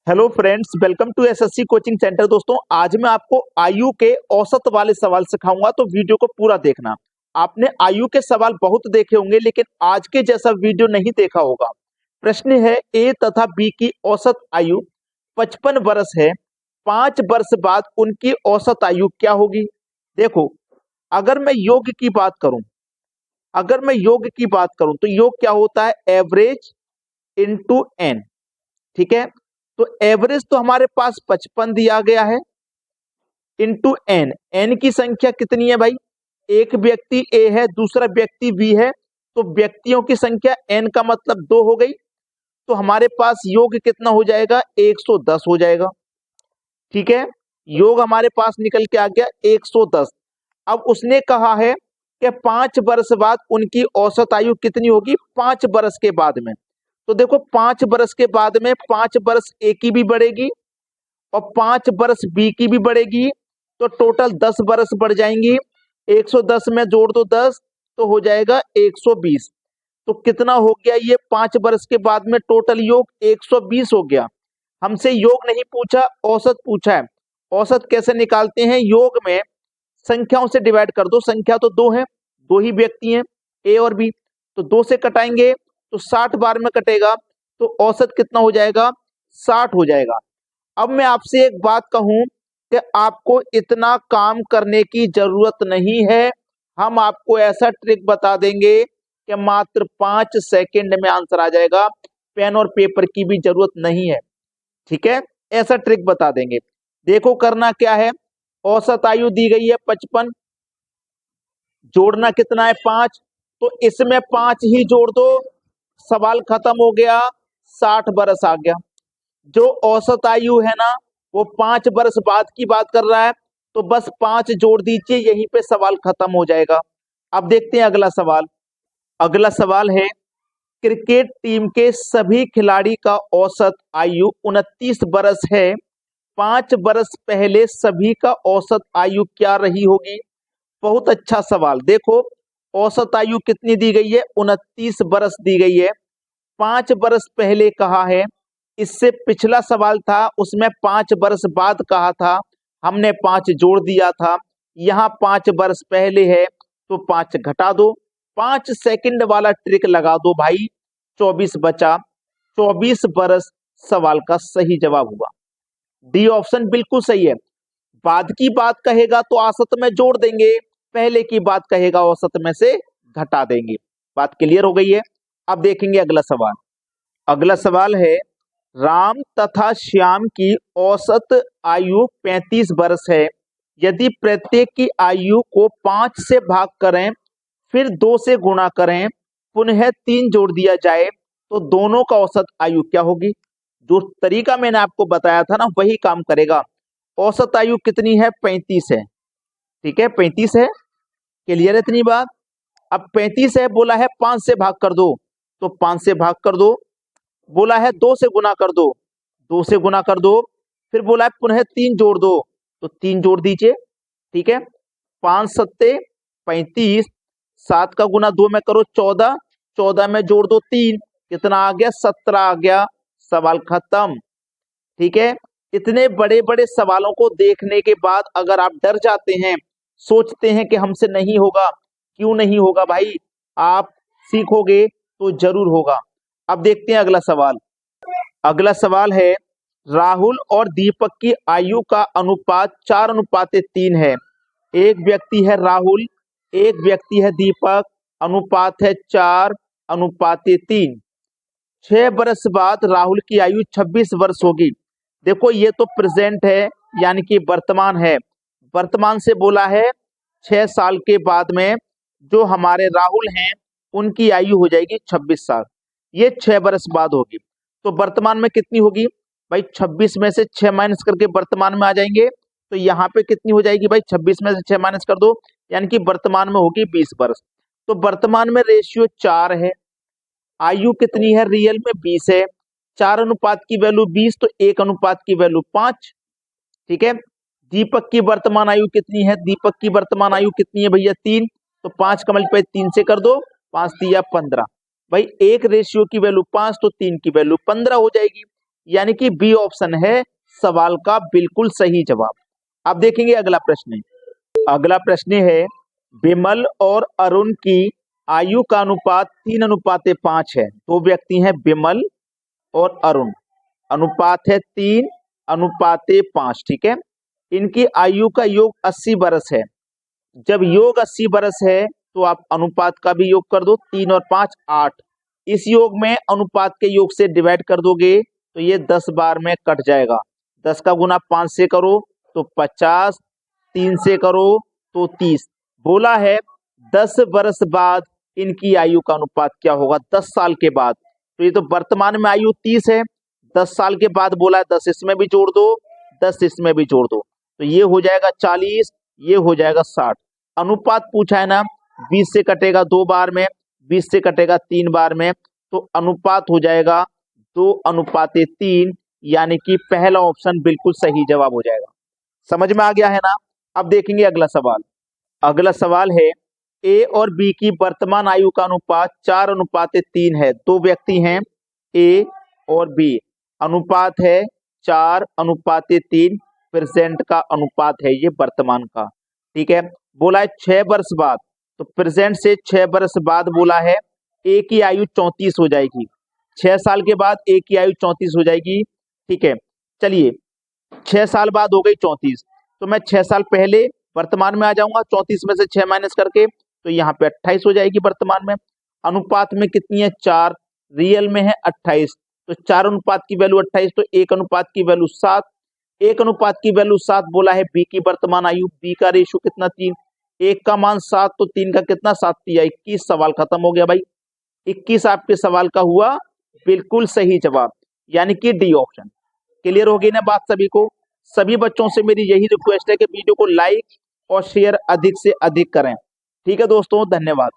Hello friends, welcome to SSC coaching centre. दोस्तों, आज मैं आपको आयु के औसत वाले सवाल सिखाऊंगा, तो वीडियो को पूरा देखना। आपने आयु के सवाल बहुत देखे होंगे, लेकिन आज के जैसा वीडियो नहीं देखा होगा। प्रश्न है, ए तथा बी की औसत आयु 55 वर्ष है। 5 वर्ष बाद उनकी औसत आयु क्या होगी? देखो, अगर मैं योग की बात करूं तो योग क्या होता है? Average into N. ठीक है, तो एवरेज तो हमारे पास 55 दिया गया है, इंटू एन। एन की संख्या कितनी है भाई? एक व्यक्ति ए है, दूसरा व्यक्ति बी है, तो व्यक्तियों की संख्या एन का मतलब 2 हो गई। तो हमारे पास योग कितना हो जाएगा? 110 हो जाएगा। ठीक है, योग हमारे पास निकल के आ गया 110। अब उसने कहा है कि 5 वर्ष बाद उनकी औसत आयु कितनी होगी? 5 वर्ष के बाद में। तो देखो, 5 वर्ष के बाद में 5 वर्ष ए की भी बढ़ेगी और 5 वर्ष बी की भी बढ़ेगी, तो टोटल 10 वर्ष बढ़ जाएंगी। 110 में जोड़ दो 10, तो हो जाएगा 120। तो कितना हो गया ये? 5 वर्ष के बाद में टोटल योग 120 हो गया। हमसे योग नहीं पूछा, औसत पूछा है। औसत कैसे निकालते हैं? योग में संख्याओं से डिवाइड कर दो। संख्या तो 2 है, 2 ही व्यक्ति हैं, ए और बी, तो 2 से कटाएंगे तो 60 बार में कटेगा, तो औसत कितना हो जाएगा? 60 हो जाएगा। अब मैं आपसे एक बात कहूं कि आपको इतना काम करने की जरूरत नहीं है। हम आपको ऐसा ट्रिक बता देंगे कि मात्र 5 सेकंड में आंसर आ जाएगा। पेन और पेपर की भी जरूरत नहीं है। ठीक है, ऐसा ट्रिक बता देंगे। देखो, करना क्या है? औसत आयु दी गई है 55, जोड़ना कितना है? 5। तो इसमें 5 ही जोड़ दो, सवाल खत्म हो गया, 60 बरस आ गया। जो औसत आयु है ना, वो 5 वर्ष बाद की बात कर रहा है, तो बस 5 जोड़ दीजिए, यहीं पे सवाल खत्म हो जाएगा। अब देखते हैं अगला सवाल। अगला सवाल है, क्रिकेट टीम के सभी खिलाड़ी का औसत आयु 29 वर्ष है। 5 वर्ष पहले सभी का औसत आयु क्या रही होगी? बहुत अच्छा सवाल। देखो, औसत आयु कितनी दी गई है? 29 वर्ष दी गई है। 5 वर्ष पहले कहा है। इससे पिछला सवाल था, उसमें 5 वर्ष बाद कहा था, हमने 5 जोड़ दिया था। यहाँ 5 वर्ष पहले है, तो 5 घटा दो। 5 सेकंड वाला ट्रिक लगा दो भाई, 24 बचा। 24 वर्ष सवाल का सही जवाब हुआ। डी ऑप्शन बिल्कुल सही है। बाद की बात कहेगा तो औसत में जोड़ देंगे, पहले की बात कहेगा औसत में से घटा देंगे। बात क्लियर हो गई है। अब देखेंगे अगला सवाल। अगला सवाल है, राम तथा श्याम की औसत आयु 35 वर्ष है। यदि प्रत्येक की आयु को 5 से भाग करें, फिर 2 से गुणा करें, पुनः 3 जोड़ दिया जाए, तो दोनों का औसत आयु क्या होगी? जो तरीका मैंने आपको बताया था ना, वही काम करेगा। औसत आयु कितनी है? 35 है। ठीक है, 35 है। क्लियर है इतनी बात? अब 35 है, बोला है 5 से भाग कर दो, तो 5 से भाग कर दो। बोला है 2 से गुना कर दो, 2 से गुना कर दो। फिर बोला है पुनः 3 जोड़ दो, तो 3 जोड़ दीजिए। ठीक है, 5 सत्ते 35, 7 का गुना 2 में करो 14, 14 में जोड़ दो 3, कितना आ गया? 17 आ गया। सवाल खत्म। ठीक है, इतने बड़े बड़े सवालों को देखने के बाद अगर आप डर जाते हैं, सोचते हैं कि हमसे नहीं होगा, क्यों नहीं होगा भाई? आप सीखोगे तो जरूर होगा। अब देखते हैं अगला सवाल। अगला सवाल है, राहुल और दीपक की आयु का अनुपात 4:3 है। एक व्यक्ति है राहुल, एक व्यक्ति है दीपक, अनुपात है 4:3। 6 वर्ष बाद राहुल की आयु 26 वर्ष होगी। देखो, ये तो प्रेजेंट है, यानी कि वर्तमान है। वर्तमान से बोला है 6 साल के बाद में जो हमारे राहुल हैं, उनकी आयु हो जाएगी 26 साल। ये 6 वर्ष बाद होगी। तो वर्तमान में कितनी होगी भाई? 26 में से 6 माइनस करके वर्तमान में आ जाएंगे, तो यहाँ पे कितनी हो जाएगी भाई? 26 में से 6 माइनस कर दो, यानी कि वर्तमान में होगी 20 वर्ष। तो वर्तमान में रेशियो 4 है। आयु कितनी है? रियल में 20 है। 4 अनुपात की वैल्यू 20, तो 1 अनुपात की वैल्यू 5। ठीक है, दीपक की वर्तमान आयु कितनी है? दीपक की वर्तमान आयु कितनी है भैया? 3, तो 5 का मल्टीप्लाई 3 से कर दो, 5 3 15। भाई 1 रेशियो की वैल्यू 5, तो 3 की वैल्यू 15 हो जाएगी। यानी कि बी ऑप्शन है सवाल का बिल्कुल सही जवाब। अब देखेंगे अगला प्रश्न। अगला प्रश्न है विमल और अरुण की आयु का अनुपात 3:5 है। दो व्यक्ति हैं विमल और अरुण, अनुपात है 3:5। ठीक है, इनकी आयु का योग 80 वर्ष है। जब योग 80 वर्ष है तो आप अनुपात का भी योग कर दो, 3 और 5 8। इस योग में अनुपात के योग से डिवाइड कर दोगे तो ये 10 बार में कट जाएगा। 10 का गुना 5 से करो तो 50, 3 से करो तो 30। बोला है 10 वर्ष बाद इनकी आयु का अनुपात क्या होगा, 10 साल के बाद। तो ये तो वर्तमान में आयु 30 है, 10 साल के बाद बोला है 10 इसमें भी जोड़ दो, 10 इसमें भी जोड़ दो, तो ये हो जाएगा 40, ये हो जाएगा 60। अनुपात पूछा है ना, 20 से कटेगा 2 बार में, 20 से कटेगा 3 बार में, तो अनुपात हो जाएगा 2:3, यानी कि पहला ऑप्शन बिल्कुल सही जवाब हो जाएगा। समझ में आ गया है ना। अब देखेंगे अगला सवाल। अगला सवाल है ए और बी की वर्तमान आयु का अनुपात 4:3 है। दो व्यक्ति हैं ए और बी, अनुपात है 4:3, प्रेजेंट का अनुपात है ये वर्तमान का। ठीक है, बोला है 6 वर्ष बाद, तो प्रेजेंट से 6 वर्ष बाद बोला है ए की आयु 34 हो जाएगी। 6 साल के बाद ए की आयु 34 हो जाएगी। ठीक है, चलिए 6 साल बाद हो गई 34, तो मैं 6 साल पहले वर्तमान में आ जाऊंगा, 34 में से 6 माइनस करके, तो यहाँ पे 28 हो जाएगी वर्तमान में। अनुपात में कितनी है 4, रियल में है 28, तो 4 अनुपात की वैल्यू 28, तो 1 अनुपात की वैल्यू 7, 1 अनुपात की वैल्यू 7। बोला है बी की वर्तमान आयु, बी का रेशियो कितना 3, 1 का मान 7 तो 3 का कितना 7 तिया 21। सवाल खत्म हो गया भाई, 21 आपके सवाल का हुआ बिल्कुल सही जवाब, यानी कि डी ऑप्शन। क्लियर हो गई ना बात सभी को। सभी बच्चों से मेरी यही रिक्वेस्ट है कि वीडियो को लाइक और शेयर अधिक से अधिक करें। ठीक है दोस्तों, धन्यवाद।